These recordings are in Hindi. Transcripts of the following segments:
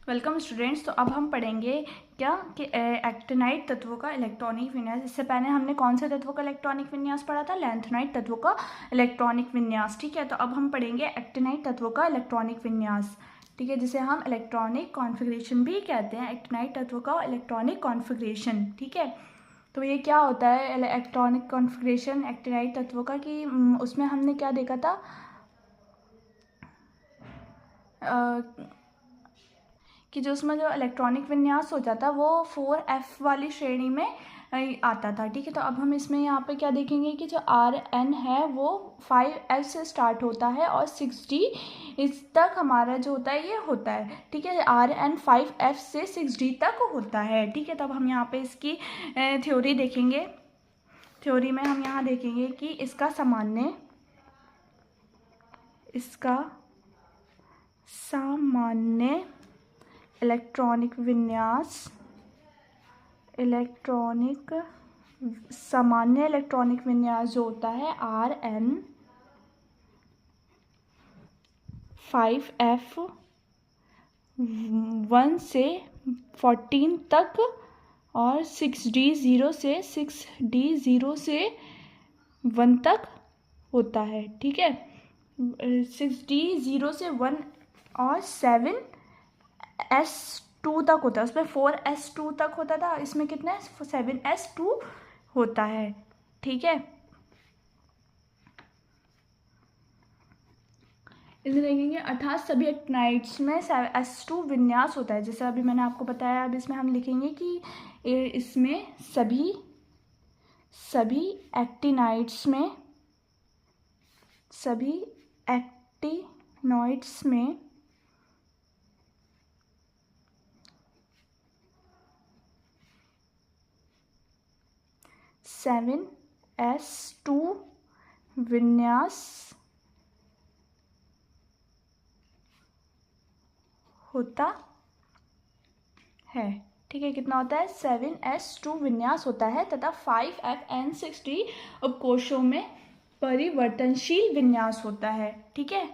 Welcome students. तो अब हम पढ़ेंगे क्या कि एक्टिनाइड तत्वों का इलेक्ट्रॉनिक विन्यास। इससे पहले हमने कौन से तत्वों का इलेक्ट्रॉनिक विन्यास पढ़ा था? लैंथेनाइड तत्वों का इलेक्ट्रॉनिक विन्यास। ठीक है, तो अब हम पढ़ेंगे एक्टिनाइड तत्वों का इलेक्ट्रॉनिक विन्यास। ठीक है, जिसे हम इलेक्ट्रॉनिक कॉन्फ़िगरेशन भी कहते हैं, एक्टिनाइड तत्वों का इलेक्ट्रॉनिक कॉन्फ़िगरेशन। ठीक है, तो ये क्या होता है इलेक्ट्रॉनिक कॉन्फ़िगरेशन एक्टिनाइड तत्वों का? कि उसमें हमने क्या देखा था कि जो उसमें जो इलेक्ट्रॉनिक विन्यास हो जाता है वो 4f वाली श्रेणी में आता था। ठीक है, तो अब हम इसमें यहाँ पे क्या देखेंगे कि जो Rn है वो 5f से स्टार्ट होता है और 6d इस तक हमारा जो होता है ये होता है। ठीक है, Rn 5f से 6d तक होता है। ठीक है, तब हम यहाँ पे इसकी थ्योरी देखेंगे। थ्योरी में हम यहाँ देखेंगे कि इसका सामान्य इलेक्ट्रॉनिक विन्यास सामान्य इलेक्ट्रॉनिक विन्यास जो होता है Rn 5f 1 से 14 तक और 6d 0 से 6d 0 से 1 तक होता है। ठीक है, 6d 0 से 1 और 7s2 तक होता है। उसमें 4s2 तक होता था, इसमें कितना है 7s2 होता है। ठीक है, इसमें देखेंगे अर्थात सभी एक्टिनाइड्स में s2 विन्यास होता है, जैसे अभी मैंने आपको बताया। अब इसमें हम लिखेंगे कि इसमें सभी एक्टिनाइड्स में 7s2 विन्यास होता है। ठीक है, कितना होता है? 7s2 विन्यास होता है तथा 5f-n-6d उपकोशों में परिवर्तनशील विन्यास होता है। ठीक है,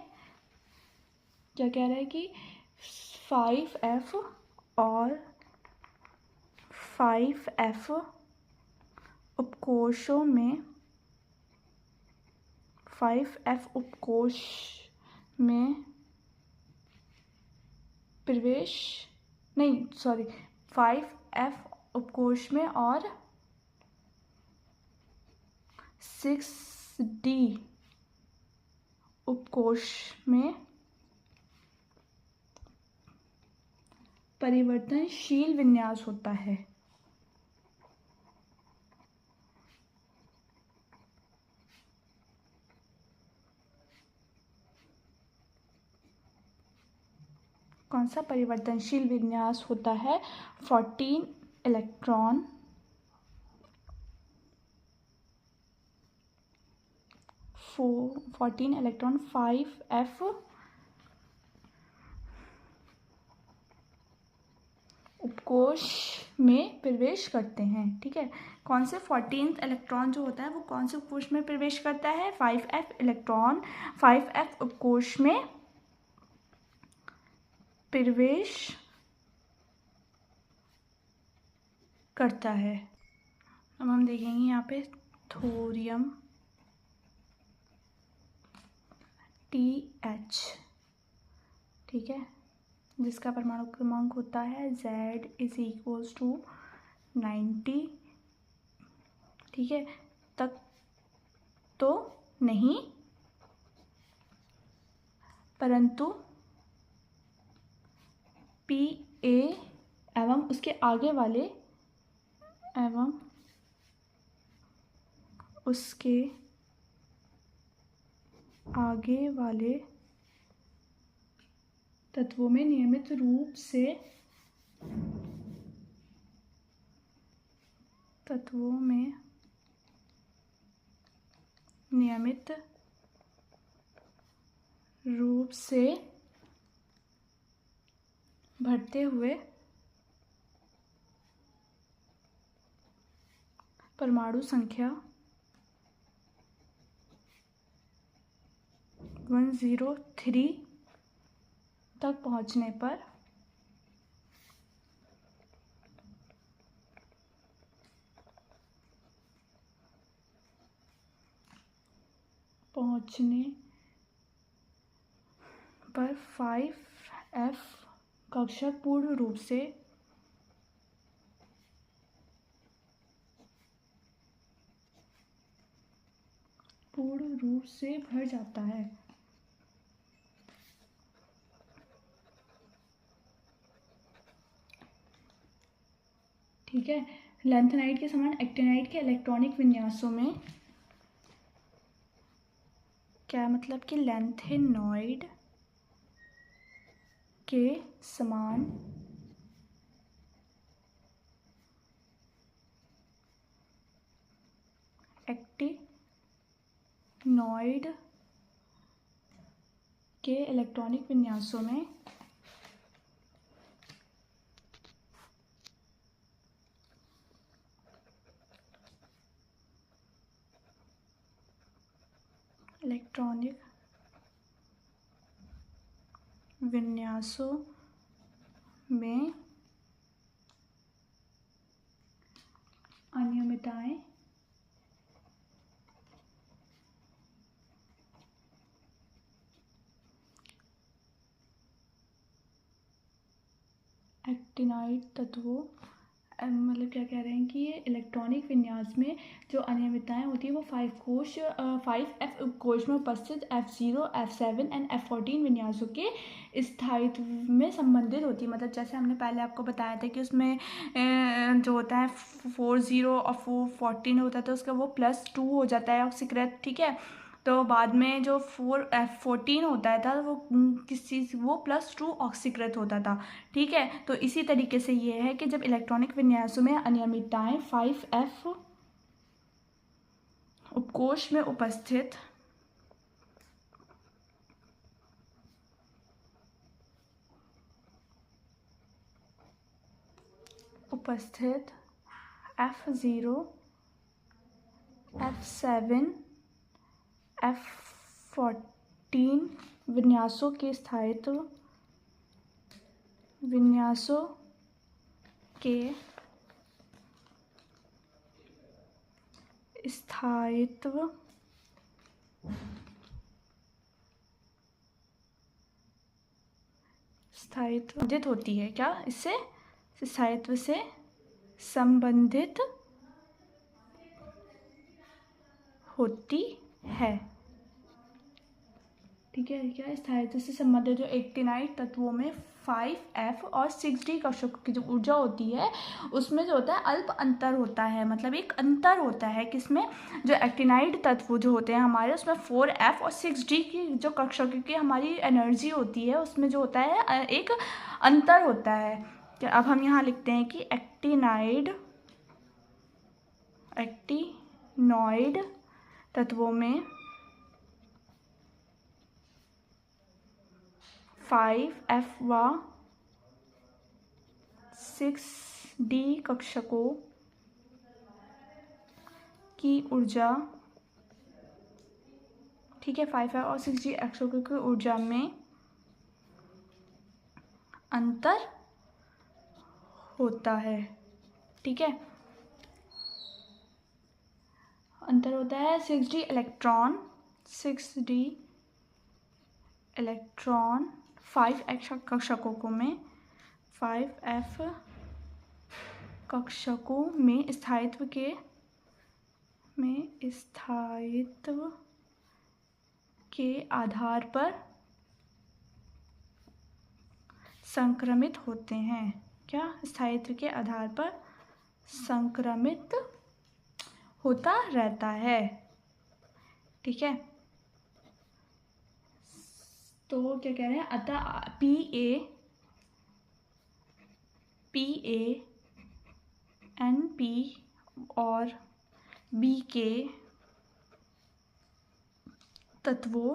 क्या कह रहा है कि 5f और 5f उपकोशों में 5f उपकोश में प्रवेश नहीं सॉरी 5f उपकोश में और 6d उपकोश में परिवर्तनशील विन्यास होता है। कौन सा परिवर्तनशील विन्यास होता है? 14 इलेक्ट्रॉन 5f उपकोश में प्रवेश करते हैं। ठीक है, कौन से 14th इलेक्ट्रॉन जो होता है वो कौन से उपकोश में प्रवेश करता है? 5f उपकोश में प्रवेश करता है। अब हम देखेंगे यहाँ पे थोरियम TH। ठीक है, जिसका परमाणु क्रमांक होता है Z = 90। ठीक है, तक तो नहीं परंतु Pa एवं उसके आगे वाले तत्वों में नियमित रूप से बढ़ते हुए परमाणु संख्या 103 तक पहुंचने पर पहुंचने पर 5f कक्षक पूर्ण रूप से भर जाता है। ठीक है, लैंथेनाइड के समान एक्टिनाइड के इलेक्ट्रॉनिक विन्यासों में क्या मतलब कि लैंथेनॉइड के समान एक्टिनॉइड के इलेक्ट्रॉनिक विन्यासों में इलेक्ट्रॉनिक विन्यासों में अनियमितताएं एक्टिनाइड तत्वों मतलब क्या कह रहे हैं कि ये इलेक्ट्रॉनिक विन्यास में जो अनियमितताएं होती है वो 5f उपकोष में उपस्थित F0, F7 एंड F14 विन्यासों के स्थायित्व में संबंधित होती है। मतलब जैसे हमने पहले आपको बताया था कि उसमें जो होता है 40 और 14 होता है तो उसका वो +2 हो जाता है ऑक्सीकृत। ठीक है, तो बाद में जो 4F14 होता था वो किस चीज़ वो +2 ऑक्सीकृत होता था। ठीक है, तो इसी तरीके से ये है कि जब इलेक्ट्रॉनिक विन्यासों में अनियमितताएं 5f उपकोष में उपस्थित F0, F7, F14 विन्यासों के स्थायित्व संबंधित होती है। क्या इससे स्थायित्व से संबंधित होती है। ठीक है, क्या स्थायित्व से संबंधित जो एक्टिनाइड तत्वों में 5f और 6d कक्षकों की जो ऊर्जा होती है उसमें जो होता है अल्प अंतर होता है। मतलब एक अंतर होता है किसमें, जो एक्टिनाइड तत्व जो होते हैं हमारे उसमें 4f और 6d की जो कक्षकों की हमारी एनर्जी होती है उसमें जो होता है एक अंतर होता है। तो अब हम यहाँ लिखते हैं कि एक्टिनॉइड तत्वों में 5f व 6d कक्षकों की ऊर्जा, ठीक है, 5f और 6d कक्षकों की ऊर्जा में अंतर होता है। ठीक है, अंतर होता है 6d इलेक्ट्रॉन 5f कक्षकों में 5f कक्षकों में स्थायित्व के आधार पर संक्रमित होते हैं। क्या स्थायित्व के आधार पर संक्रमित होता रहता है। ठीक है, तो क्या कह रहे हैं, अतः PA NP और B के तत्वों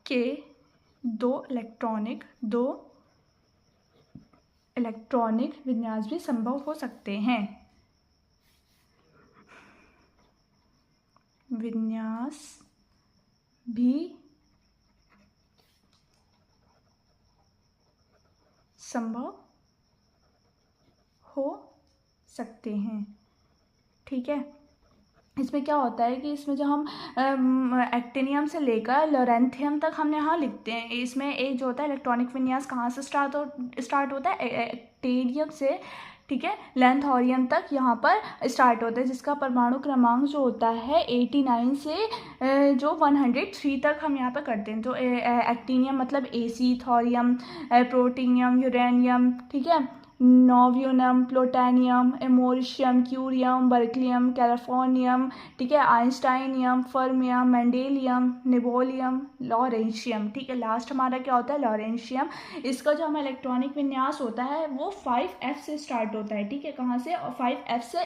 के दो इलेक्ट्रॉनिक विन्यास भी संभव हो सकते हैं। विन्यास भी संभव हो सकते हैं। ठीक है, इसमें क्या होता है कि इसमें जो हम एक्टिनियम से लेकर लॉरेंथियम तक हम यहाँ लिखते हैं। इसमें एक जो होता है इलेक्ट्रॉनिक विन्यास कहाँ से स्टार्ट होता है, एक्टिनियम से, ठीक है, लेंथोरियम तक यहाँ पर स्टार्ट होता है, जिसका परमाणु क्रमांक जो होता है 89 से जो 103 तक हम यहाँ पर करते हैं। तो एक्टिनियम मतलब Ac, थोरियम, प्रोटीनियम, यूरेनियम, ठीक है, नोवियम, प्लूटोनियम, एमोरिशियम, क्यूरियम, बर्कलियम, कैलिफोर्नियम, ठीक है, आइंस्टाइनियम, फर्मियम, मेंडेलियम, निबोलियम, लॉरेंशियम, ठीक है। लास्ट हमारा क्या होता है, लॉरेंशियम। इसका जो हमारा इलेक्ट्रॉनिक विन्यास होता है वो 5F से स्टार्ट होता है, ठीक है। कहाँ से, और 5F से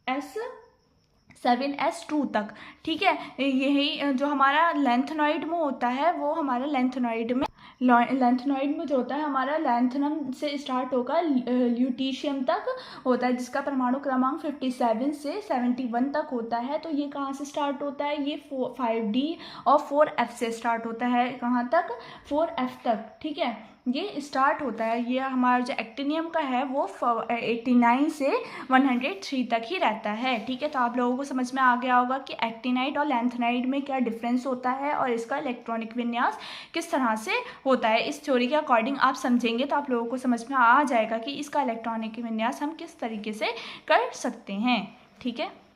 S7S2 तक, ठीक है। यही जो हमारा लेंथेनॉइड में होता है वो हमारा लेंथेनॉइड में जो होता है हमारा लेंथनम से स्टार्ट होकर ल्यूटीशियम तक होता है, जिसका परमाणु क्रमांक 57 से 71 तक होता है। तो ये कहाँ से स्टार्ट होता है, ये 5D और 4F से स्टार्ट होता है। कहाँ तक, 4F तक, ठीक है, ये स्टार्ट होता है। ये हमारा जो एक्टिनियम का है वो 89 से 103 तक ही रहता है, ठीक है। तो आप लोगों को समझ में आ गया होगा कि एक्टिनाइट और लेंथेनाइट में क्या डिफरेंस होता है और इसका इलेक्ट्रॉनिक विन्यास किस तरह से होता है। इस थ्योरी के अकॉर्डिंग आप समझेंगे तो आप लोगों को समझ में आ जाएगा कि इसका इलेक्ट्रॉनिक विन्यास हम किस तरीके से कर सकते हैं, ठीक है।